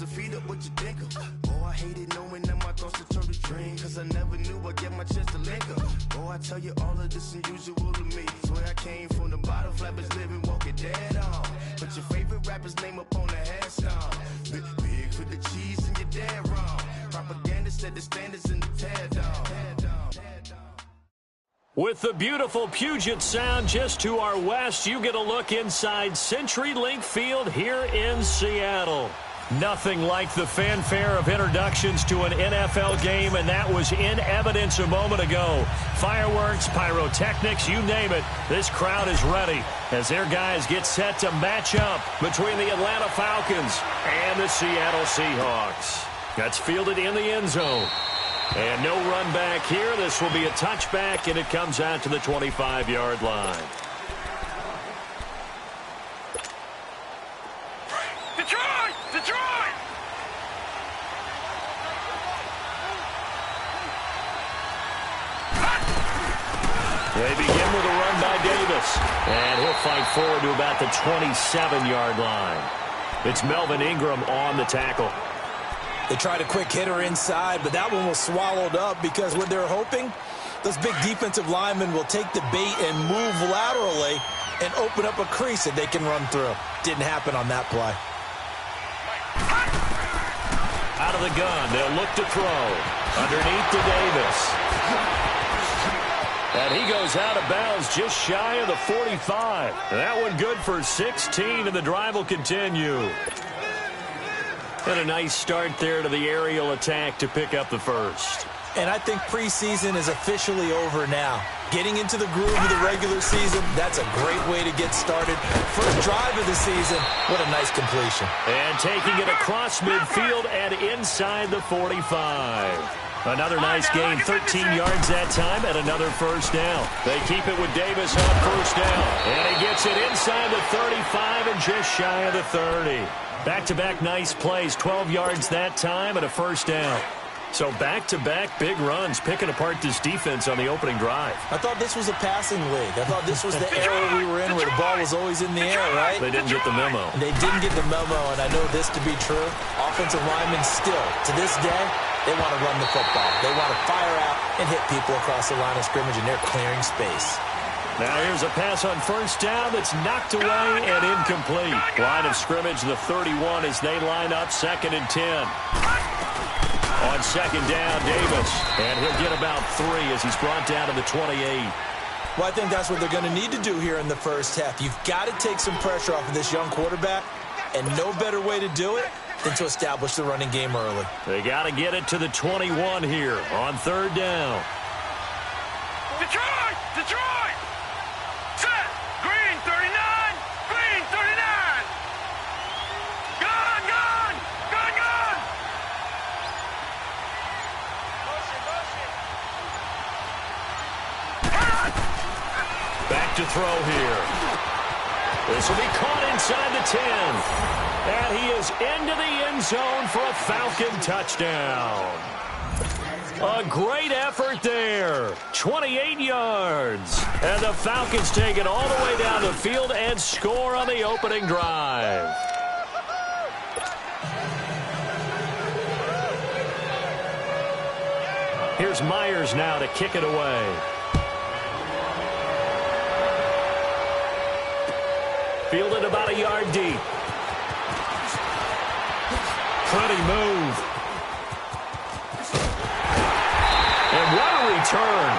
so feed up what you think of. Oh, I hated knowing that my thoughts would turn to dream, cause I never knew I'd get my chance to link up. Oh, I tell you all of this unusual to me. Swear I came from the bottom, flappers living, walking dead on. Put your favorite rapper's name up on the headstone. Big for the cheese and you're dead wrong. Propaganda set the standards in the tear down. With the beautiful Puget Sound just to our west, you get a look inside CenturyLink Field here in Seattle. Nothing like the fanfare of introductions to an NFL game, and that was in evidence a moment ago. Fireworks, pyrotechnics, you name it. This crowd is ready as their guys get set to match up between the Atlanta Falcons and the Seattle Seahawks. That's fielded in the end zone. And no run back here. This will be a touchback, and it comes out to the 25-yard line. Detroit! Detroit! They begin with a run by Davis. And he'll fight forward to about the 27-yard line. It's Melvin Ingram on the tackle. They tried a quick hitter inside, but that one was swallowed up because what they're hoping, those big defensive linemen will take the bait and move laterally and open up a crease that they can run through. Didn't happen on that play. Out of the gun, they'll look to throw. Underneath to Davis. And he goes out of bounds just shy of the 45. That one good for 16, and the drive will continue. And a nice start there to the aerial attack to pick up the first. And I think preseason is officially over now. Getting into the groove of the regular season, that's a great way to get started. First drive of the season, what a nice completion. And taking it across midfield and inside the 45. Another nice gain, 13 yards that time, and another first down. They keep it with Davis on first down. And he gets it inside the 35 and just shy of the 30. Back-to-back nice plays, 12 yards that time and a first down. So back-to-back big runs, picking apart this defense on the opening drive. I thought this was a passing league. I thought this was the era we were in where the ball was always in the air, right? They didn't get the memo. They didn't get the memo, and I know this to be true. Offensive linemen still, to this day, they want to run the football. They want to fire out and hit people across the line of scrimmage, and they're clearing space. Now here's a pass on first down that's knocked away and incomplete. Line of scrimmage, the 31 as they line up, 2nd and 10. On second down, Davis. And he'll get about 3 as he's brought down to the 28. Well, I think that's what they're going to need to do here in the first half. You've got to take some pressure off of this young quarterback, and no better way to do it than to establish the running game early. They got to get it to the 21 here on 3rd down. Detroit! Detroit! Set! Green 39! Green 39! Gun! Gun! Gun! Gun! Back to throw here. This will be caught inside the 10. And he is into the end zone for a Falcon touchdown. A great effort there. 28 yards. And the Falcons take it all the way down the field and score on the opening drive. Here's Myers now to kick it away. Fielded about a yard deep. Pretty move. And what a return.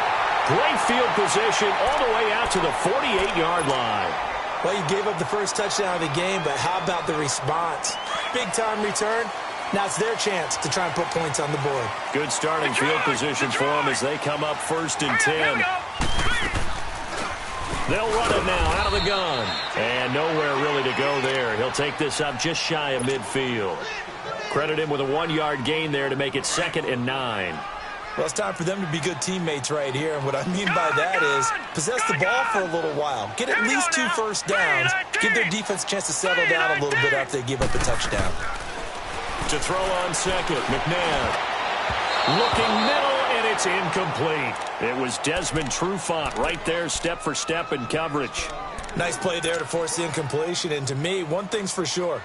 Great field position all the way out to the 48-yard line. Well, you gave up the first touchdown of the game, but how about the response? Big-time return. Now it's their chance to try and put points on the board. Good starting field position for them as they come up 1st and 10. They'll run it now out of the gun. And nowhere really to go there. He'll take this up just shy of midfield. Credit him with a 1-yard gain there to make it 2nd and 9. Well, it's time for them to be good teammates right here. And what I mean by that is possess the ball for a little while. Get at least 2 first downs. Give their defense a chance to settle down a little bit after they give up a touchdown. To throw on second, McNabb. Looking middle, and it's incomplete. It was Desmond Trufant right there, step for step in coverage. Nice play there to force the incompletion. And to me, one thing's for sure.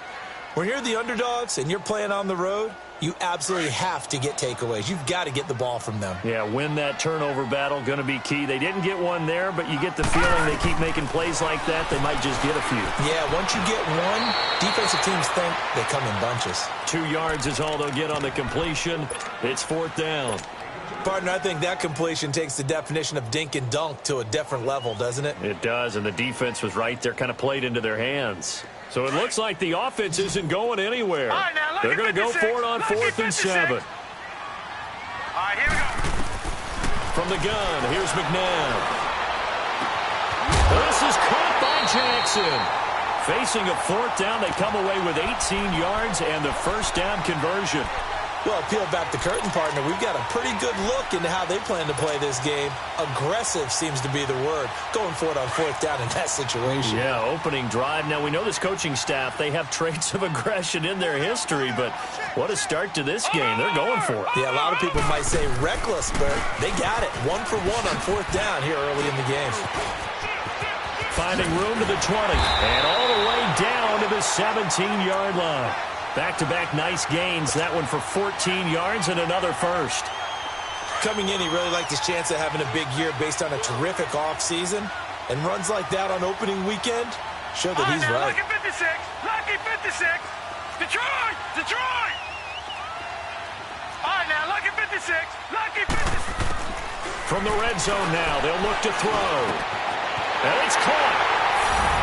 When you're the underdogs and you're playing on the road, you absolutely have to get takeaways. You've got to get the ball from them. Yeah, win that turnover battle, going to be key. They didn't get one there, but you get the feeling they keep making plays like that, they might just get a few. Yeah, once you get one, defensive teams think they come in bunches. 2 yards is all they'll get on the completion. It's 4th down. Partner, I think that completion takes the definition of dink and dunk to a different level, doesn't it? It does, and the defense was right there, kind of played into their hands. So it looks like the offense isn't going anywhere. Right, now, they're going to go for it on 4th and 7. All right, here we go. From the gun, here's McNabb. This is caught by Jackson. Facing a 4th down, they come away with 18 yards and the first down conversion. Well, peel back the curtain, partner. We've got a pretty good look into how they plan to play this game. Aggressive seems to be the word. Going for it on 4th down in that situation. Yeah, opening drive. Now, we know this coaching staff, they have traits of aggression in their history, but what a start to this game. They're going for it. Yeah, a lot of people might say reckless, but they got it. 1 for 1 on 4th down here early in the game. Finding room to the 20, and all the way down to the 17-yard line. Back-to-back nice gains. That one for 14 yards and another first. Coming in, he really liked his chance of having a big year based on a terrific offseason. And runs like that on opening weekend show that he's right. Lucky 56. Lucky 56. Detroit. Detroit. All right, now, lucky 56. Lucky 56. From the red zone now, they'll look to throw. And it's caught.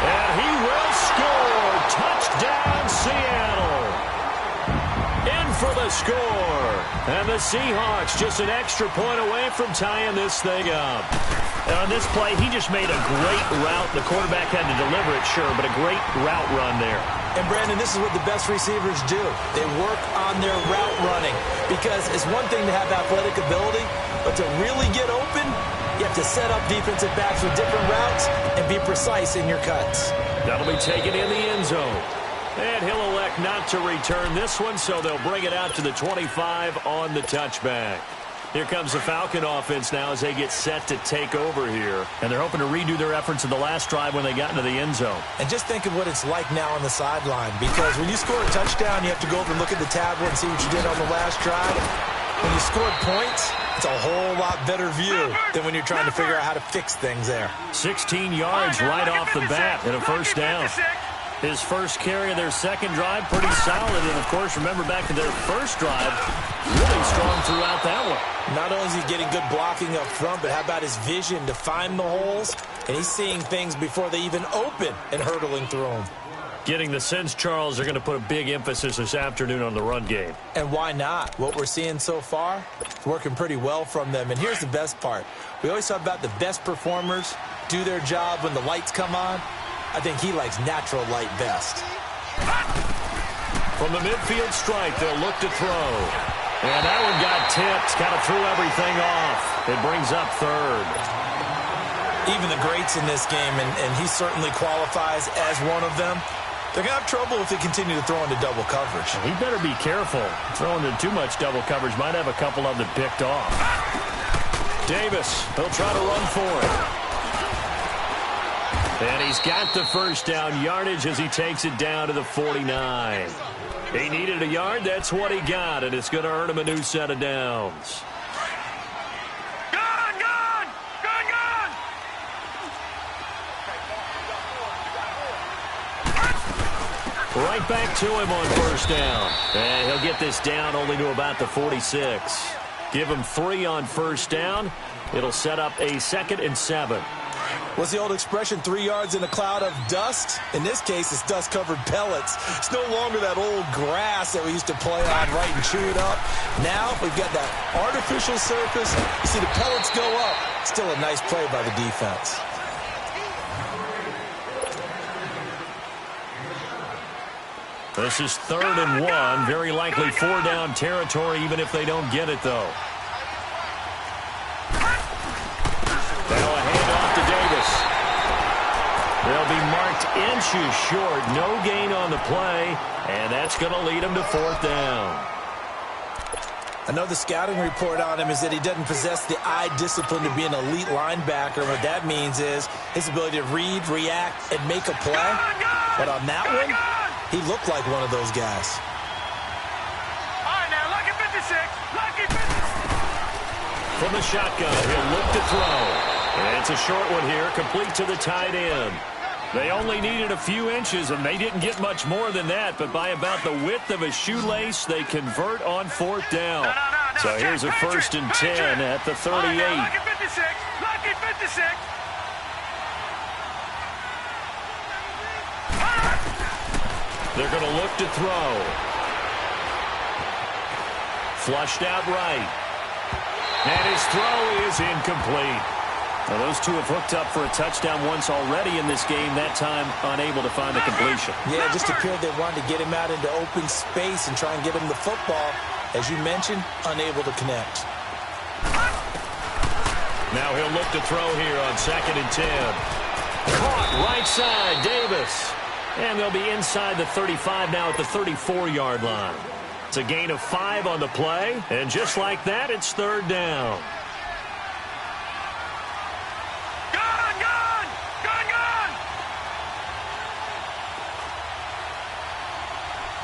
And he will score. Touchdown, Seattle. In for the score. And the Seahawks just an extra point away from tying this thing up. And on this play, he just made a great route. The quarterback had to deliver it, sure, but a great route run there. And, Brandon, this is what the best receivers do. They work on their route running. Because it's one thing to have athletic ability, but to really get open, you have to set up defensive backs with different routes and be precise in your cuts. That'll be taken in the end zone. And he'll elect not to return this one, so they'll bring it out to the 25 on the touchback. Here comes the Falcon offense now as they get set to take over here. And they're hoping to redo their efforts in the last drive when they got into the end zone. And just think of what it's like now on the sideline. Because when you score a touchdown, you have to go over and look at the tablet and see what you did on the last drive. When you scored points, it's a whole lot better view than when you're trying to figure out how to fix things there. 16 yards right off the bat and a first down. His first carry of their second drive, pretty solid. And, of course, remember back to their first drive, really strong throughout that one. Not only is he getting good blocking up front, but how about his vision to find the holes? And he's seeing things before they even open and hurtling through them. Getting the sense, Charles, they're going to put a big emphasis this afternoon on the run game. And why not? What we're seeing so far, working pretty well from them. And here's the best part. We always talk about the best performers do their job when the lights come on. I think he likes natural light best. From the midfield stripe, they'll look to throw. And that one got tipped, kind of threw everything off. It brings up third. Even the greats in this game, and he certainly qualifies as one of them, they're going to have trouble if they continue to throw into double coverage. He better be careful. Throwing into too much double coverage might have a couple of them picked off. Davis, he'll try to run for it. And he's got the first down yardage as he takes it down to the 49. He needed a yard. That's what he got, and it's going to earn him a new set of downs. Right back to him on first down. And he'll get this down only to about the 46. Give him 3 on first down. It'll set up a 2nd and 7. What's the old expression, 3 yards in a cloud of dust? In this case, it's dust-covered pellets. It's no longer that old grass that we used to play on, right, and chew it up. Now we've got that artificial surface. You see the pellets go up. Still a nice play by the defense. This is 3rd and 1. Very likely 4-down territory, even if they don't get it, though. Now a handoff to Davis. They'll be marked inches short. No gain on the play, and that's going to lead them to 4th down. I know the scouting report on him is that he doesn't possess the eye discipline to be an elite linebacker. What that means is his ability to read, react, and make a play. But on that one, He looked like one of those guys. All right, now, lucky 56. Lucky 56. From the shotgun, he'll look to throw. And it's a short one here, complete to the tight end. They only needed a few inches, and they didn't get much more than that. But by about the width of a shoelace, they convert on 4th down. No. So here's a 1st and 10 at the 38. All right, now, lucky 56. Lucky 56. They're going to look to throw. Flushed out right. And his throw is incomplete. Now, those two have hooked up for a touchdown once already in this game, that time unable to find the completion. Yeah, it just appeared they wanted to get him out into open space and try and get him the football. As you mentioned, unable to connect. Now he'll look to throw here on 2nd and 10. Caught right side, Davis. And they'll be inside the 35 now at the 34-yard line. It's a gain of 5 on the play. And just like that, it's 3rd down.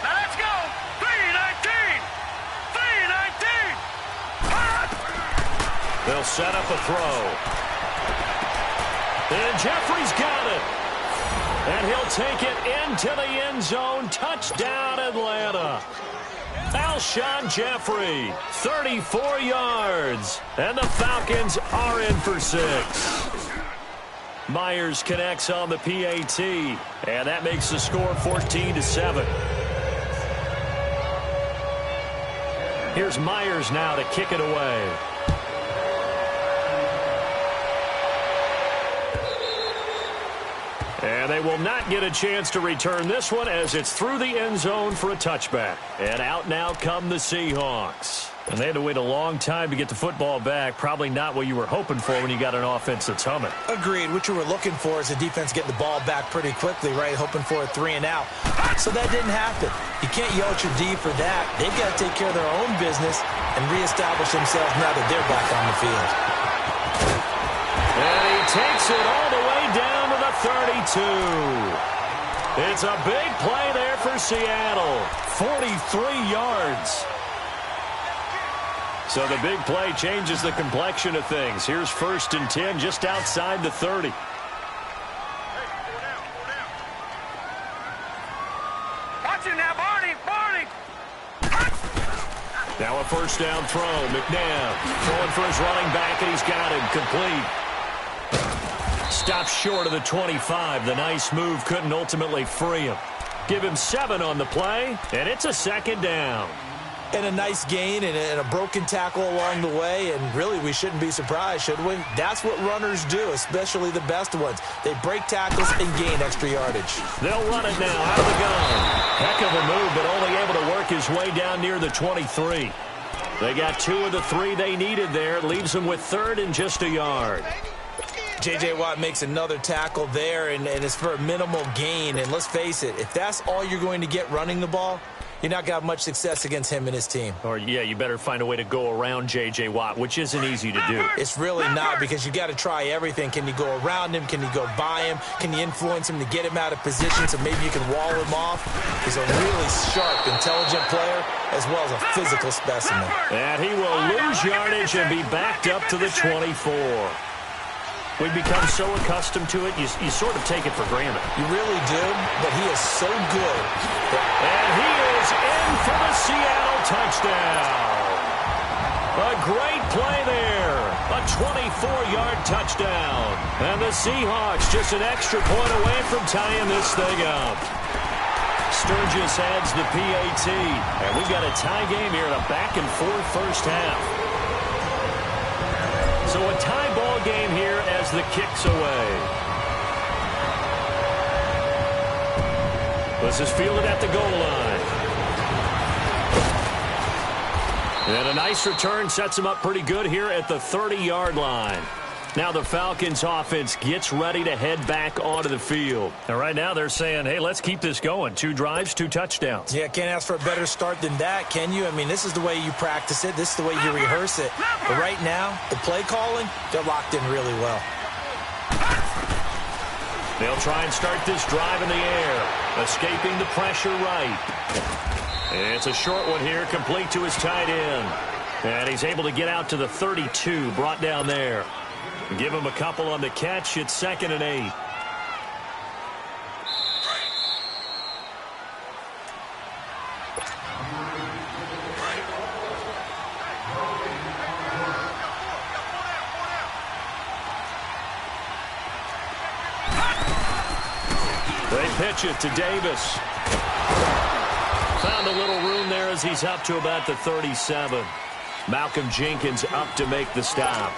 Now let's go. 3-19. 3-19. They'll set up a throw. And Jeffrey's got it. And he'll take it into the end zone. Touchdown, Atlanta. Alshon Jeffrey, 34 yards. And the Falcons are in for 6. Myers connects on the PAT. And that makes the score 14-7. Here's Myers now to kick it away. And they will not get a chance to return this one as it's through the end zone for a touchback. And out now come the Seahawks. And they had to wait a long time to get the football back. Probably not what you were hoping for when you got an offense that's humming. Agreed. What you were looking for is the defense getting the ball back pretty quickly, right? Hoping for a 3 and out. So that didn't happen. You can't yell at your D for that. They've got to take care of their own business and reestablish themselves now that they're back on the field. And he takes it all the way down to the 32. It's a big play there for Seattle. 43 yards. So the big play changes the complexion of things. Here's 1st and 10 just outside the 30. Watch him now, Barney. Now a 1st down throw. McNabb throwing for his running back, and he's got him complete. Stops short of the 25. The nice move couldn't ultimately free him. Give him 7 on the play, and it's a 2nd down. And a nice gain and a broken tackle along the way, and really we shouldn't be surprised, should we? That's what runners do, especially the best ones. They break tackles and gain extra yardage. They'll run it now out of the gun. Heck of a move, but only able to work his way down near the 23. They got 2 of the 3 they needed there. It leaves them with 3rd and just a yard. J.J. Watt makes another tackle there, and it's for a minimal gain. And let's face it, if that's all you're going to get running the ball, you're not going to have much success against him and his team. Or, yeah, you better find a way to go around J.J. Watt, which isn't easy to do. It's really not, because you got to try everything. Can you go around him? Can you go by him? Can you influence him to get him out of position so maybe you can wall him off? He's a really sharp, intelligent player as well as a physical specimen. And he will lose yardage and be backed up to the 24. We become so accustomed to it, you sort of take it for granted. You really do, but he is so good. And he is in for the Seattle touchdown. A great play there. A 24-yard touchdown. And the Seahawks just an extra point away from tying this thing up. Sturgis adds the PAT. And we've got a tie game here in a back-and-forth first half. So a tie ball game here as the kick's away. This is fielded at the goal line. And a nice return sets him up pretty good here at the 30-yard line. Now the Falcons offense gets ready to head back onto the field. And right now they're saying, hey, let's keep this going. 2 drives, 2 touchdowns. Yeah, can't ask for a better start than that, can you? I mean, this is the way you practice it. This is the way you rehearse it. But right now, the play calling, they're locked in really well. They'll try and start this drive in the air. Escaping the pressure right. It's a short one here, complete to his tight end. And he's able to get out to the 32, brought down there. Give him a couple on the catch. It's 2nd and 8. They pitch it to Davis. Found a little room there as he's up to about the 37. Malcolm Jenkins up to make the stop.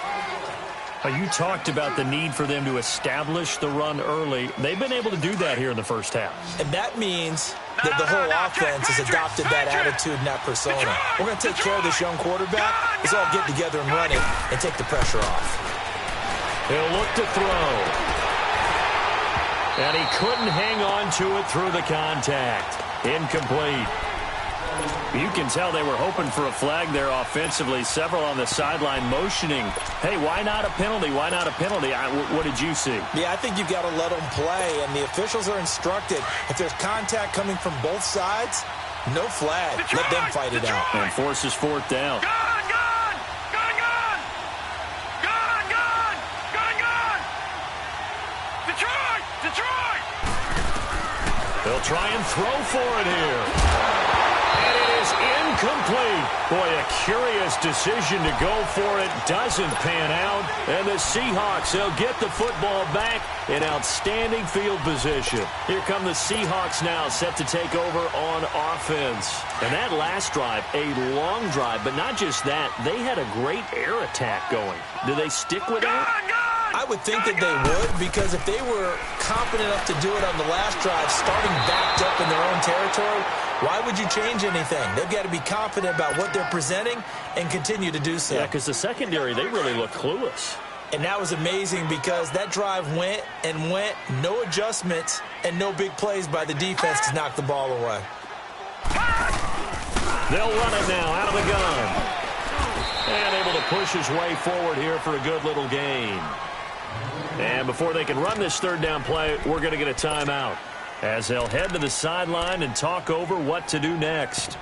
You talked about the need for them to establish the run early. They've been able to do that here in the first half. And that means that the whole offense has adopted that attitude and that persona. We're going to take care of this young quarterback. Let's all get together and run it and take the pressure off. He'll look to throw. And he couldn't hang on to it through the contact. Incomplete. You can tell they were hoping for a flag there offensively. Several on the sideline motioning, hey, why not a penalty? Why not a penalty? What did you see? Yeah, I think you've got to let them play, and the officials are instructed. If there's contact coming from both sides, no flag. Let them fight it out. And forces 4th down. They'll try and throw for it here. And it is incomplete. Boy, a curious decision to go for it. Doesn't pan out. And the Seahawks, they'll get the football back in outstanding field position. Here come the Seahawks now, set to take over on offense. And that last drive, a long drive, but not just that. They had a great air attack going. Do they stick with that? I would think that they would, because if they were confident enough to do it on the last drive, starting backed up in their own territory, why would you change anything? They've got to be confident about what they're presenting and continue to do so. Yeah, because the secondary, they really look clueless. And that was amazing because that drive went and went, no adjustments, and no big plays by the defense to knock the ball away. They'll run it now out of the gun. And able to push his way forward here for a good little gain. And before they can run this 3rd down play, we're going to get a timeout as they'll head to the sideline and talk over what to do next.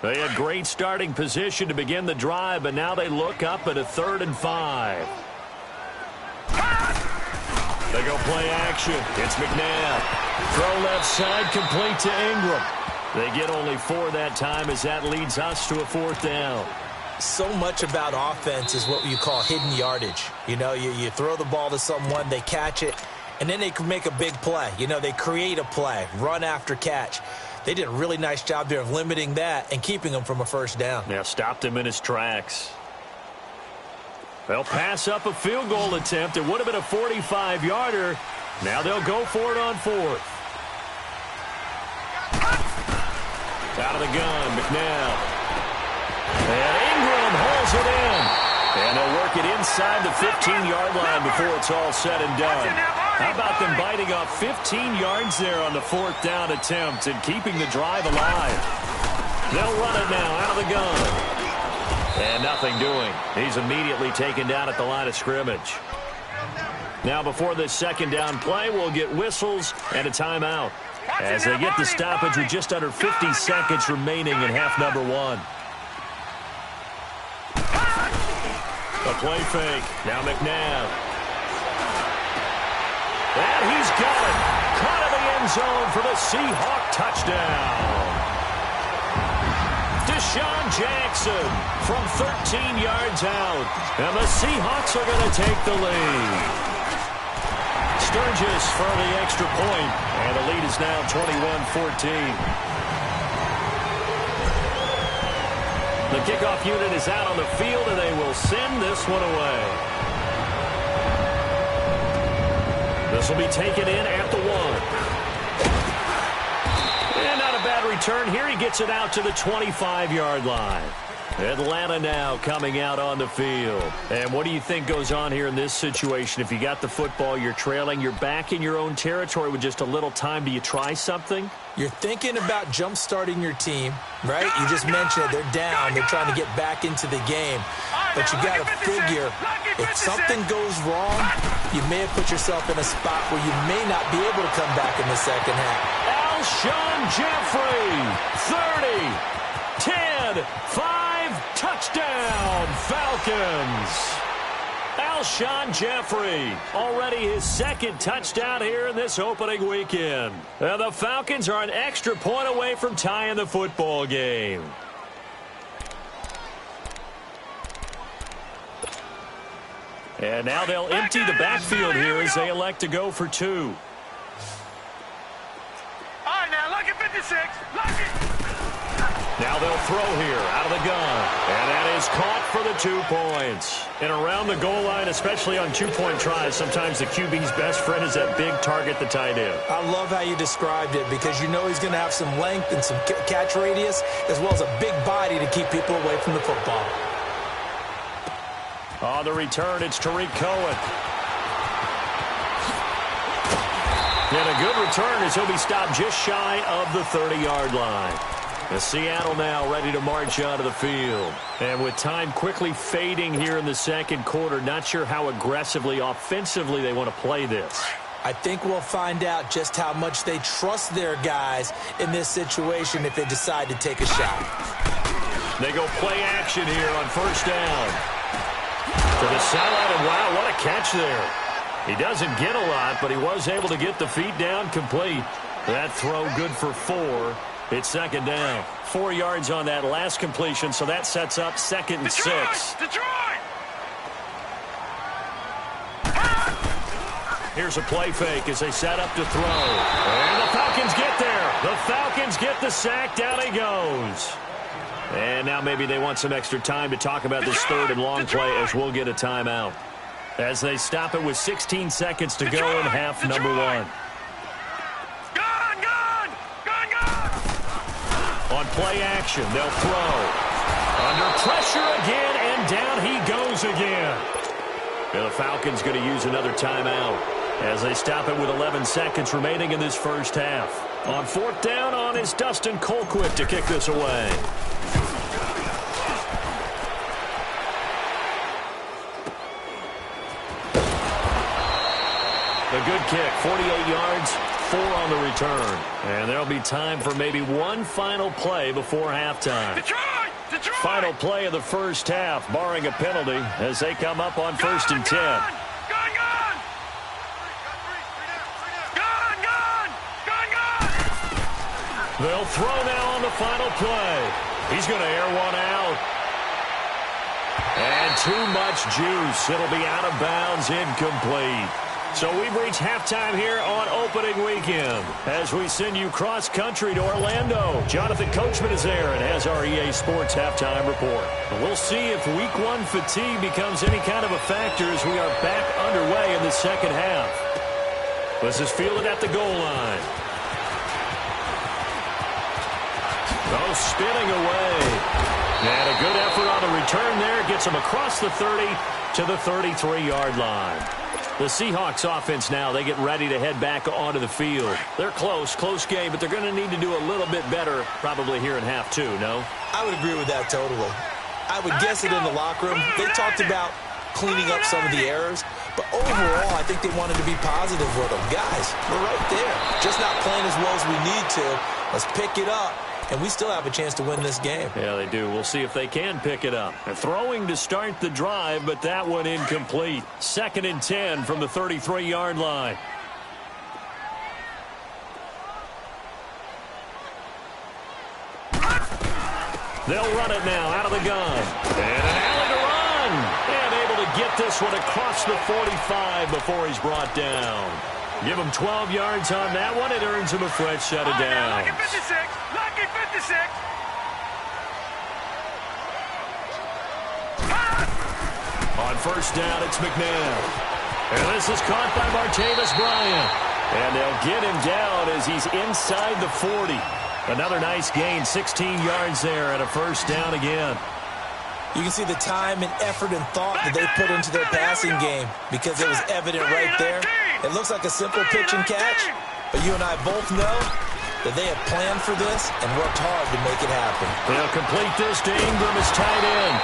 They had great starting position to begin the drive, but now they look up at a 3rd and 5. They go play action. It's McNabb. Throw left side, complete to Ingram. They get only 4 that time as that leads us to a 4th down. So much about offense is what you call hidden yardage. You know, you throw the ball to someone, they catch it, and then they can make a big play. You know, they create a play, run after catch. They did a really nice job there of limiting that and keeping him from a 1st down. Yeah, stopped him in his tracks. They'll pass up a field goal attempt. It would have been a 45-yarder. Now they'll go for it on 4th. Out of the gun, McNabb. And Ingram hauls it in. And they'll work it inside the 15-yard line before it's all said and done. How about them biting off 15 yards there on the 4th down attempt and keeping the drive alive? They'll run it now out of the gun. And nothing doing. He's immediately taken down at the line of scrimmage. Now before this 2nd down play, we'll get whistles and a timeout as they get the stoppage with just under 50 seconds remaining in half number 1. A play fake. Now McNabb. And he's got it. Caught in the end zone for the Seahawk touchdown. Deshaun Jackson from 13 yards out. And the Seahawks are going to take the lead. Sturgis for the extra point. And the lead is now 21-14. The kickoff unit is out on the field, and they will send this one away. This will be taken in at the 1. And not a bad return here. He gets it out to the 25-yard line. Atlanta now coming out on the field. And what do you think goes on here in this situation? If you got the football, you're trailing, you're back in your own territory with just a little time. Do you try something? You're thinking about jump-starting your team, right? You just mentioned it. They're down. They're trying to get back into the game. but you got to figure if something goes wrong, you may have put yourself in a spot where you may not be able to come back in the second half. Alshon Jeffrey, 30, 10, 5, touchdown, Falcons. Alshon Jeffrey, already his second touchdown here in this opening weekend. And the Falcons are an extra point away from tying the football game. And now they'll empty the backfield here as they elect to go for 2. All right, now, lucky 56. Lucky. Now they'll throw here out of the gun. And that is caught for the 2 points. And around the goal line, especially on 2-point tries, sometimes the QB's best friend is that big target, the tight end. I love how you described it because you know he's going to have some length and some catch radius as well as a big body to keep people away from the football. On the return, it's Tariq Cohen. And a good return as he'll be stopped just shy of the 30-yard line. And Seattle now ready to march onto the field. And with time quickly fading here in the second quarter, not sure how aggressively, offensively they want to play this. I think we'll find out just how much they trust their guys in this situation if they decide to take a shot. They go play action here on first down. To the sideline, and wow, what a catch there. He doesn't get a lot, but he was able to get the feet down complete. That throw good for 4. It's second down. 4 yards on that last completion, so that sets up 2nd and 6. Detroit! Here's a play fake as they set up to throw. And the Falcons get there. The Falcons get the sack. Down he goes. And now maybe they want some extra time to talk about this third and long play as we'll get a timeout. As they stop it with 16 seconds to go in half number 1. On play action, they'll throw. Under pressure again, and down he goes again. And the Falcons going to use another timeout as they stop it with 11 seconds remaining in this first half. On 4th down, on is Dustin Colquitt to kick this away. A good kick, 48 yards, 4 on the return. And there'll be time for maybe one final play before halftime. Detroit! Final play of the first half, barring a penalty, as they come up on 1st and 10. Gone! They'll throw now on the final play. He's going to air one out. And too much juice. It'll be out of bounds, incomplete. So we've reached halftime here on opening weekend as we send you cross-country to Orlando. Jonathan Coachman is there and has our EA Sports halftime report. We'll see if Week 1 fatigue becomes any kind of a factor as we are back underway in the second half. This is fielded at the goal line. Oh, spinning away. And a good effort on the return there. Gets him across the 30 to the 33-yard line. The Seahawks offense now, they get ready to head back onto the field. They're close game, but they're going to need to do a little bit better probably here in half 2, no? I would agree with that totally. I would guess it in the locker room. They talked about cleaning up some of the errors, but overall, I think they wanted to be positive with them. Guys, we're right there. Just not playing as well as we need to. Let's pick it up. And we still have a chance to win this game. Yeah, they do. We'll see if they can pick it up. They're throwing to start the drive, but that one incomplete. 2nd and 10 from the 33-yard line. They'll run it now out of the gun. And an alley to run. And able to get this one across the 45 before he's brought down. Give him 12 yards on that one. It earns him a fresh set of downs. Lucky 56. Lucky 56. On first down, it's McNabb. And this is caught by Martavis Bryant. And they'll get him down as he's inside the 40. Another nice gain, 16 yards there and a first down again. You can see the time and effort and thought that they put into their passing game because it was evident right there. It looks like a simple pitch and catch, but you and I both know that they have planned for this and worked hard to make it happen. They'll complete this to Ingram as tight end.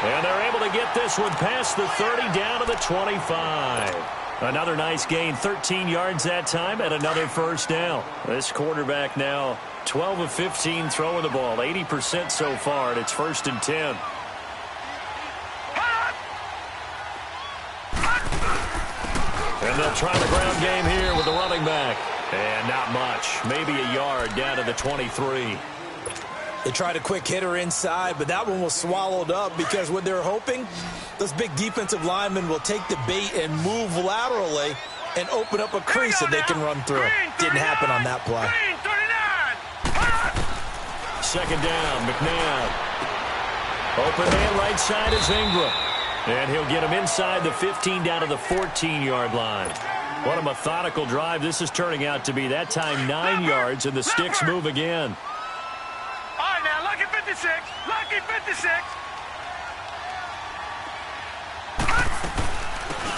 And they're able to get this one past the 30 down to the 25. Another nice gain, 13 yards that time, and another first down. This quarterback now 12 of 15 throwing the ball, 80% so far, and it's 1st and 10. And they'll try the ground game here with the running back. And not much, maybe a yard down to the 23. They tried a quick hitter inside, but that one was swallowed up because what they're hoping, those big defensive linemen will take the bait and move laterally and open up a crease that they can run through. Didn't happen on that play. 2nd down, McNabb. Open man right side is Ingram. And he'll get him inside the 15 down to the 14-yard line. What a methodical drive this is turning out to be. That time 9 yards, and the sticks move again. All right, now, lucky 56. Lucky 56.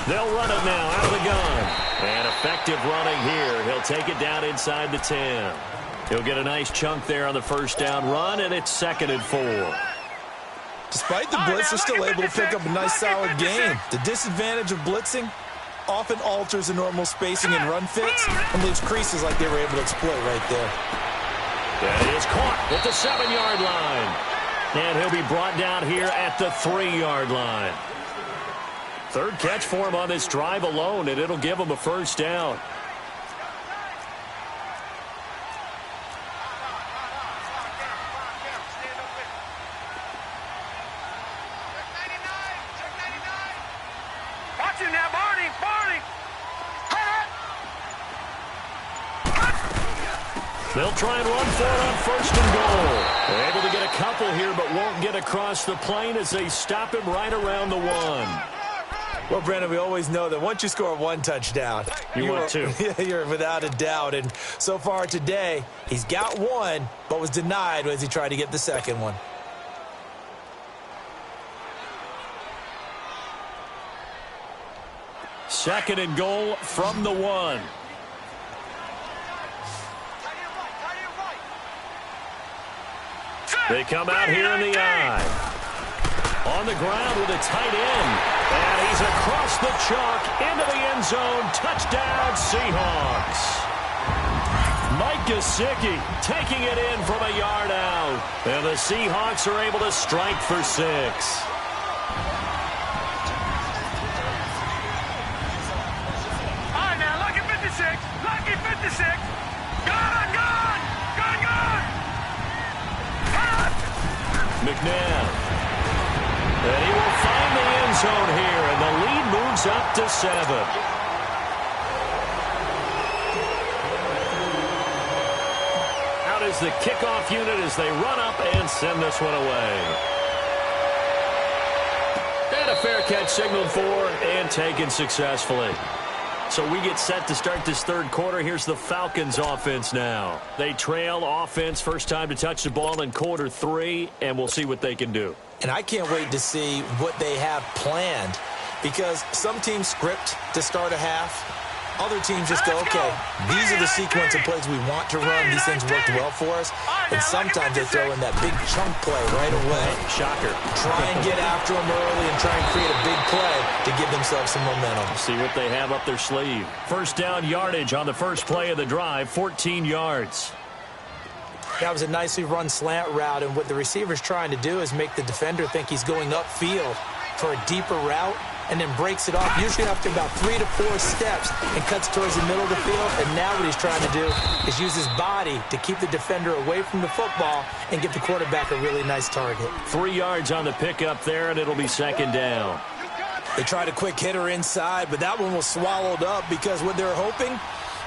They'll run it now out of the gun. And effective running here. He'll take it down inside the 10. He'll get a nice chunk there on the first down run, and it's 2nd and 4. Despite the blitz, they're still able to pick up a nice solid gain. The disadvantage of blitzing often alters the normal spacing and run fits and leaves creases like they were able to exploit right there. That is caught at the 7-yard line. And he'll be brought down here at the 3-yard line. 3rd catch for him on this drive alone, and it'll give him a first down. They'll try and run for it on 1st and goal. They're able to get a couple here, but won't get across the plane as they stop him right around the 1. Well, Brandon, we always know that once you score 1 touchdown, you want 2. You're without a doubt. And so far today, he's got 1, but was denied as he tried to get the 2nd one. Second and goal from the 1. They come out here in the I. On the ground with a tight end. And he's across the chalk into the end zone. Touchdown, Seahawks. Mike Gesicki taking it in from a yard out. And the Seahawks are able to strike for 6. All right, now, lucky 56. Lucky 56. McNabb. And he will find the end zone here, and the lead moves up to 7. Out is the kickoff unit as they run up and send this one away. And a fair catch signaled for and taken successfully. So we get set to start this 3rd quarter. Here's the Falcons offense now. They trail offense, first time to touch the ball in quarter 3, and we'll see what they can do. And I can't wait to see what they have planned, because some teams script to start a half. Other teams just go, okay, these are the sequence of plays we want to run. These things worked well for us. And sometimes they throw in that big chunk play right away. Shocker. Try and get after them early and try and create a big play to give themselves some momentum. See what they have up their sleeve. First down yardage on the first play of the drive, 14 yards. That was a nicely run slant route, and what the receiver's trying to do is make the defender think he's going upfield for a deeper route, and then breaks it off, usually after about 3 to 4 steps, and cuts towards the middle of the field. And now what he's trying to do is use his body to keep the defender away from the football and give the quarterback a really nice target. 3 yards on the pickup there, and it'll be 2nd down. They tried a quick hitter inside, but that one was swallowed up because what they're hoping,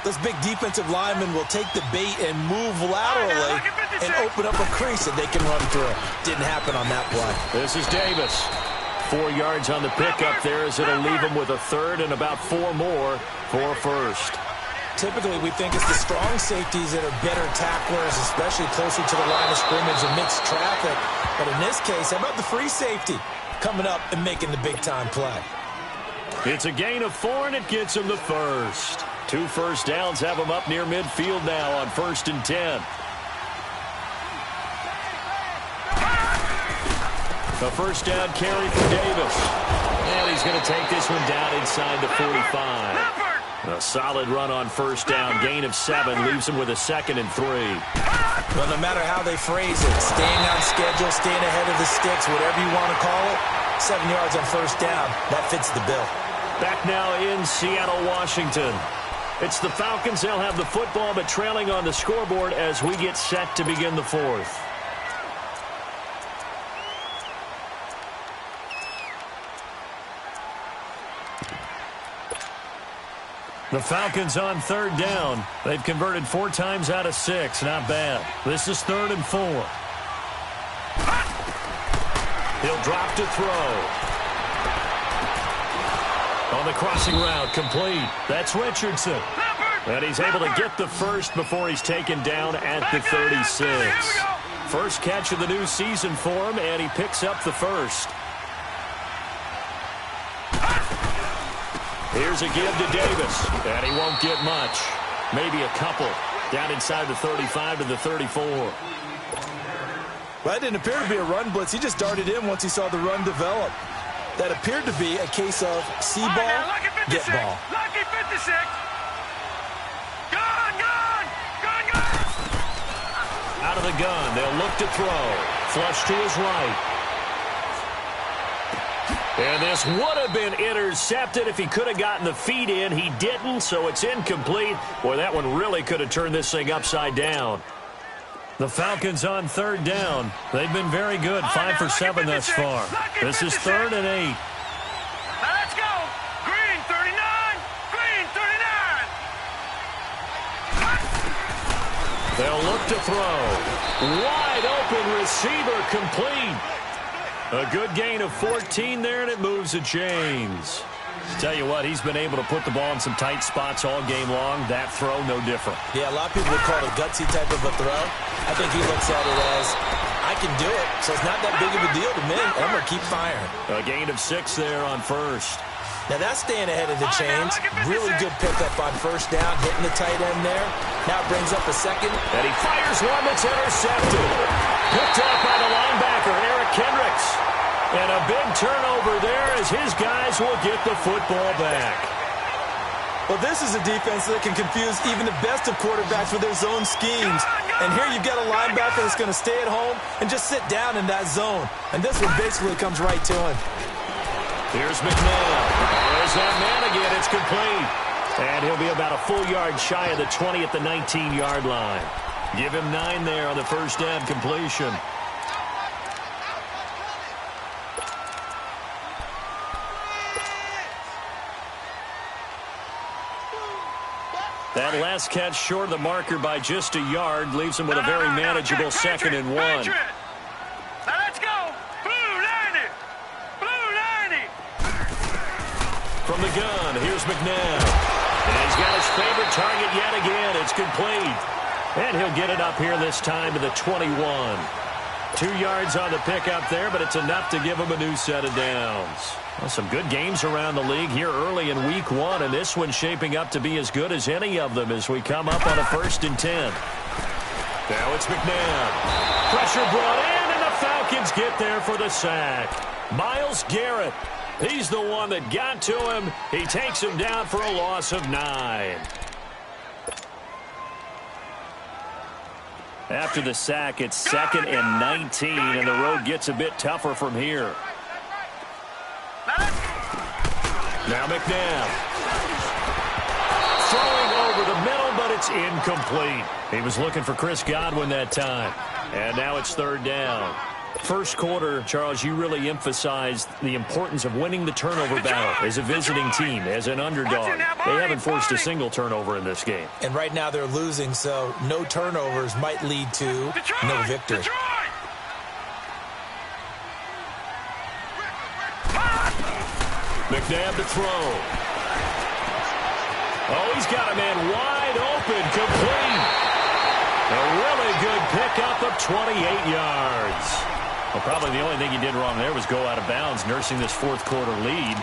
those big defensive linemen will take the bait and move laterally and open up a crease that they can run through. Didn't happen on that play. This is Davis. 4 yards on the pickup there as it'll leave him with a 3rd and about 4 more for a 1st. Typically, we think it's the strong safeties that are better tacklers, especially closer to the line of scrimmage amidst traffic. But in this case, how about the free safety coming up and making the big-time play? It's a gain of 4, and it gets him the 1st. 2 first downs have him up near midfield now on 1st and 10. A first down carry for Davis. And he's going to take this one down inside the 45. A solid run on first down. Gain of 7 leaves him with a 2nd and 3. Well, no matter how they phrase it, staying on schedule, staying ahead of the sticks, whatever you want to call it, 7 yards on first down, that fits the bill. Back now in Seattle, Washington. It's the Falcons. They'll have the football, but trailing on the scoreboard as we get set to begin the 4th. The Falcons on 3rd down. They've converted 4 times out of 6. Not bad. This is 3rd and 4. He'll drop to throw. On the crossing route, complete. That's Richardson. And he's able to get the first before he's taken down at the 36. First catch of the new season for him, and he picks up the first. Here's a give to Davis, and he won't get much. Maybe a couple. Down inside the 35 to the 34. Well, that didn't appear to be a run blitz. He just darted in once he saw the run develop. That appeared to be a case of see ball, get ball. Lucky 56. Gun, gun, gun, gun. Out of the gun, they'll look to throw. Flush to his right. And this would have been intercepted if he could have gotten the feet in. He didn't, so it's incomplete. Boy, that one really could have turned this thing upside down. The Falcons on 3rd down. They've been very good, 5 for 7 thus far. This is 3rd and 8. Now let's go. Green 39. Green 39. They'll look to throw. Wide open receiver complete. A good gain of 14 there, and it moves the chains. Tell you what, he's been able to put the ball in some tight spots all game long. That throw, no different. Yeah, a lot of people would call it a gutsy type of a throw. I think he looks at it as, I can do it, so it's not that big of a deal to me. I'm going to keep firing. A gain of 6 there on first. Now that's staying ahead of the chains. Really good pickup on first down, hitting the tight end there. Now it brings up a 2nd. And he fires one that's intercepted. Picked up by the linebacker, Eric Kendricks. And a big turnover there as his guys will get the football back. Well, this is a defense that can confuse even the best of quarterbacks with their zone schemes. And here you've got a linebacker that's going to stay at home and just sit down in that zone. And this one basically comes right to him. Here's McNabb. There's that man again. It's complete. And he'll be about a full yard shy of the 20 at the 19-yard line. Give him 9 there on the first down completion. That last catch short of the marker by just a yard leaves him with a very manageable 2nd and 1. Now let's go. Blue 90. Blue 90. From the gun, here's McNabb. And he's got his favorite target yet again. It's complete. And he'll get it up here this time to the 21. 2 yards on the pickup there, but it's enough to give him a new set of downs. Well, some good games around the league here early in week 1, and this one's shaping up to be as good as any of them as we come up on a 1st and 10. Now it's McNabb. Pressure brought in, and the Falcons get there for the sack. Myles Garrett, he's the one that got to him. He takes him down for a loss of 9. After the sack, it's 2nd and 19, and the road gets a bit tougher from here. Now McNabb. Throwing over the middle, but it's incomplete. He was looking for Chris Godwin that time. And now it's 3rd down. First quarter, Charles, you really emphasized the importance of winning the turnover battle as a visiting team, as an underdog. They haven't forced a single turnover in this game. And right now they're losing, so no turnovers might lead to no victory. McNabb to throw. Oh, he's got a man wide open, complete. A really good pickup of 28 yards. Well, probably the only thing he did wrong there was go out of bounds, nursing this 4th quarter lead.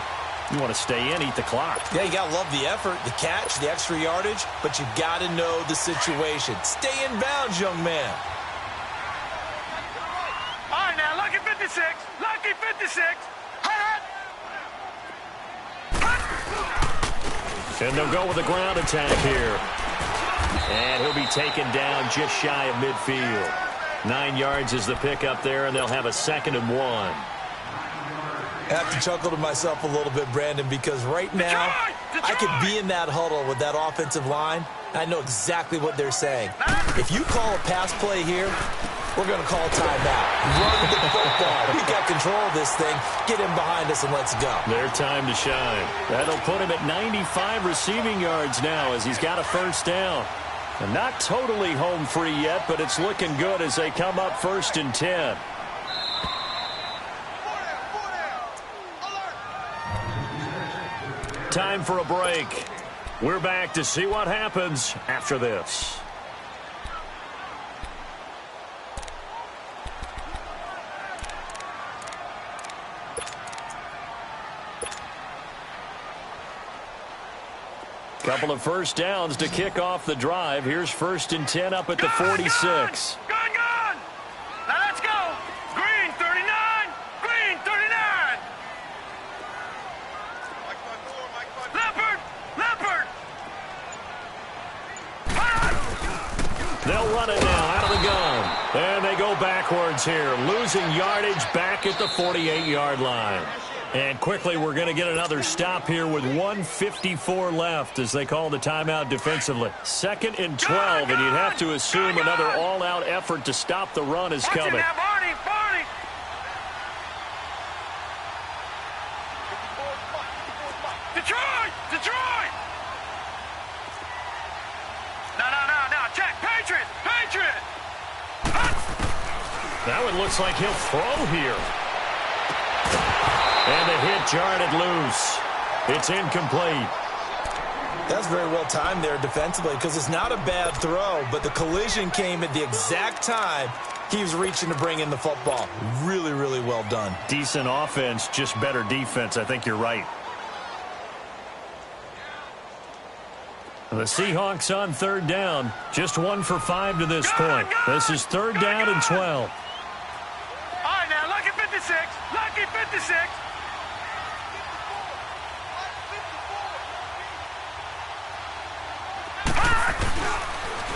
You want to stay in, eat the clock. Yeah, you got to love the effort, the catch, the extra yardage, but you got to know the situation. Stay in bounds, young man. All right, now, look at 56. 56. Lucky 56. And they'll go with a ground attack here. And he'll be taken down just shy of midfield. 9 yards is the pickup there, and they'll have a 2nd and 1. I have to chuckle to myself a little bit, Brandon, because right now I could be in that huddle with that offensive line. I know exactly what they're saying. If you call a pass play here, we're going to call a timeout. Run the football. We got control of this thing. Get him behind us and let's go. Their time to shine. That'll put him at 95 receiving yards now as he's got a 1st down. And not totally home free yet, but it's looking good as they come up 1st and 10. Time for a break. We're back to see what happens after this. Couple of 1st downs to kick off the drive. Here's 1st and 10 up at the 46. Gone! Now let's go! Green 39! Green 39! Leopard! They'll run it now out of the gun. And they go backwards here, losing yardage back at the 48-yard line. And quickly, we're going to get another stop here with 1:54 left as they call the timeout defensively. 2nd and 12, and you'd have to assume another all-out effort to stop the run is coming. Now, Barney! Detroit! No, check! Patriot! That one looks like he'll throw here. And the hit jarred loose. It's incomplete. That's very well timed there defensively because it's not a bad throw, but the collision came at the exact time he was reaching to bring in the football. Really, really well done. Decent offense, just better defense. I think you're right. The Seahawks on 3rd down. Just 1 for 5 to this point. This is 3rd down and 12. All right, now, lucky 56. Lucky 56.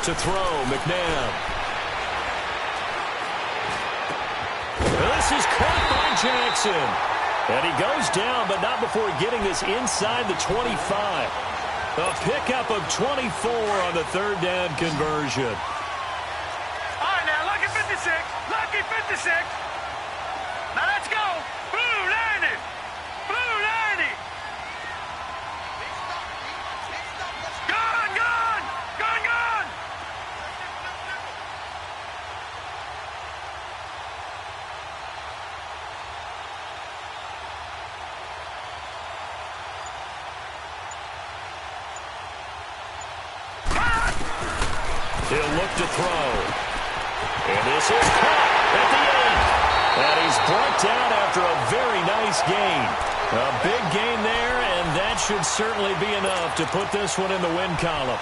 To throw, McNabb. This is caught by Jackson. And he goes down, but not before getting this inside the 25. A pickup of 24 on the 3rd down conversion. All right, now, lucky 56. Lucky 56. Now, let's go. Blue 90. Blue 90. Gone! He'll look to throw. And this is caught at the 8. And he's brought down after a very nice gain. A big gain there, and that should certainly be enough to put this one in the win column.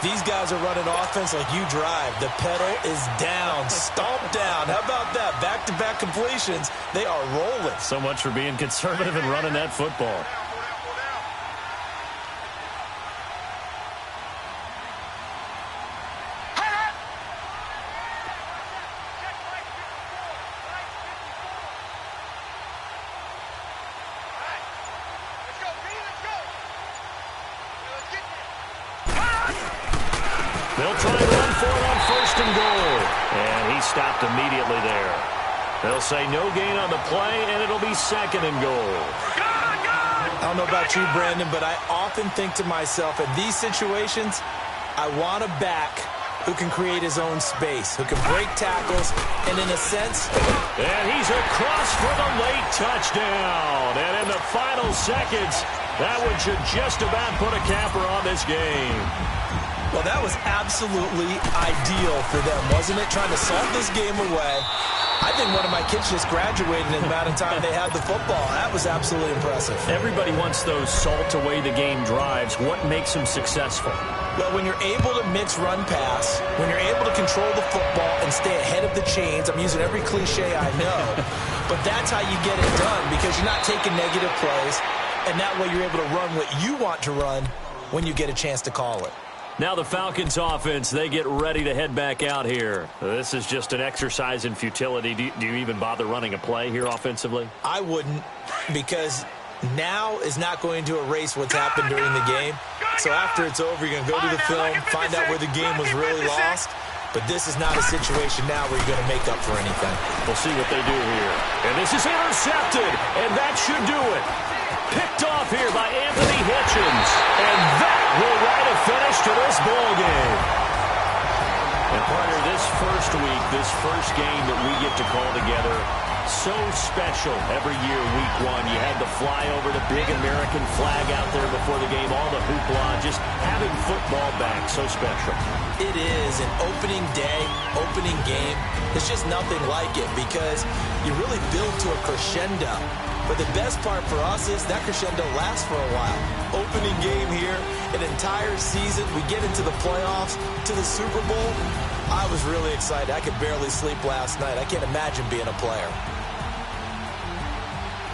These guys are running offense like you drive. The pedal is down, stomped down. How about that? Back-to-back completions. They are rolling. So much for being conservative and running that football. They'll try and run for it on 1st and goal. And he stopped immediately there. They'll say no gain on the play, and it'll be 2nd and goal. I don't know about you, Brandon, but I often think to myself, in these situations, I want a back who can create his own space, who can break tackles, and in a sense... And he's across for the late touchdown. And in the final seconds, that one should just about put a capper on this game. Well, that was absolutely ideal for them, wasn't it? Trying to salt this game away. I think one of my kids just graduated in the amount of time they had the football. That was absolutely impressive. Everybody wants those salt away the game drives. What makes them successful? Well, when you're able to mix run pass, when you're able to control the football and stay ahead of the chains, I'm using every cliche I know, but that's how you get it done because you're not taking negative plays, and that way you're able to run what you want to run when you get a chance to call it. Now the Falcons offense, they get ready to head back out here. This is just an exercise in futility. Do you even bother running a play here offensively? I wouldn't, because now is not going to erase what's happened during the game. So after it's over, you're going to go to the film, find out where the game was really lost. But this is not a situation now where you're going to make up for anything. We'll see what they do here. And this is intercepted, and that should do it. Picked off here by Anthony Hitchens. And that will write a finish to this ball game. And partner, this first week, this first game that we get to call together, so special every year, week one. You had the flyover, the big American flag out there before the game, all the hoopla, just having football back, so special. It is an opening day, opening game. There's just nothing like it because you really build to a crescendo. But the best part for us is that crescendo lasts for a while. Opening game here, an entire season. We get into the playoffs, to the Super Bowl. I was really excited. I could barely sleep last night. I can't imagine being a player.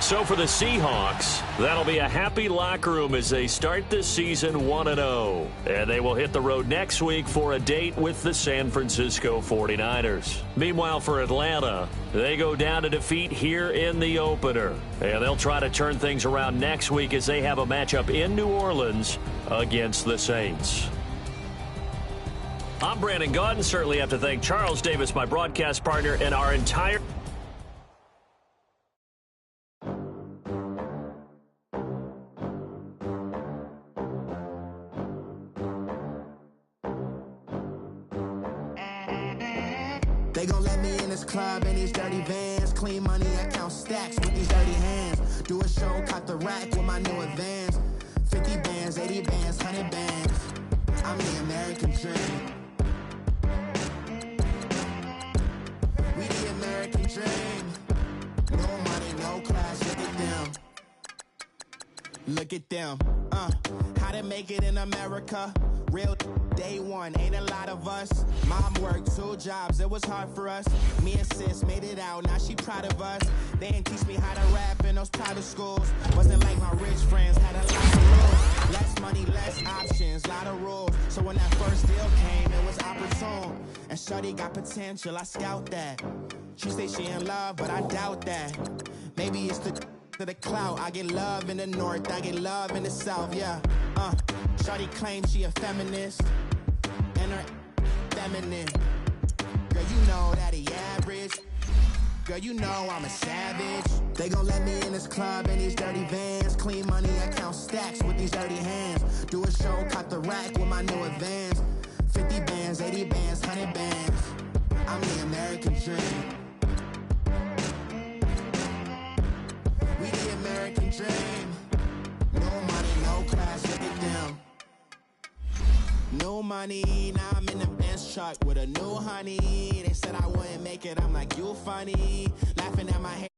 So for the Seahawks, that'll be a happy locker room as they start this season 1-0. And they will hit the road next week for a date with the San Francisco 49ers. Meanwhile, for Atlanta, they go down to defeat here in the opener. And they'll try to turn things around next week as they have a matchup in New Orleans against the Saints. I'm Brandon Gaudin. Certainly have to thank Charles Davis, my broadcast partner, and our entire... They gon' let me in this club in these dirty vans. Clean money, I count stacks with these dirty hands. Do a show, caught the rack with my new advance. 50 bands, 80 bands, 100 bands. I'm the American dream. We the American dream. No money, no class, look at them. Look at them. How to make it in America. Real day one, ain't a lot of us. Mom worked 2 jobs, it was hard for us. Me and sis made it out, now she proud of us. They didn't teach me how to rap in those private schools. Wasn't like my rich friends, had a lot of rules. Less money, less options, lot of rules. So when that first deal came, it was opportune. And shorty got potential, I scout that. She say she in love, but I doubt that. Maybe it's to the clout. I get love in the north, I get love in the south, yeah. Shorty claims she a feminist, and her feminine. Girl, you know that he average. Girl, you know I'm a savage. They gon' let me in this club in these dirty vans. Clean money, I count stacks with these dirty hands. Do a show, caught the rack with my new advance. 50 bands, 80 bands, 100 bands. I'm the American dream. We the American dream. No money, no class, look at them. No money, now I'm in the Benz truck with a new honey. They said I wouldn't make it, I'm like, you funny. Laughing at my hair.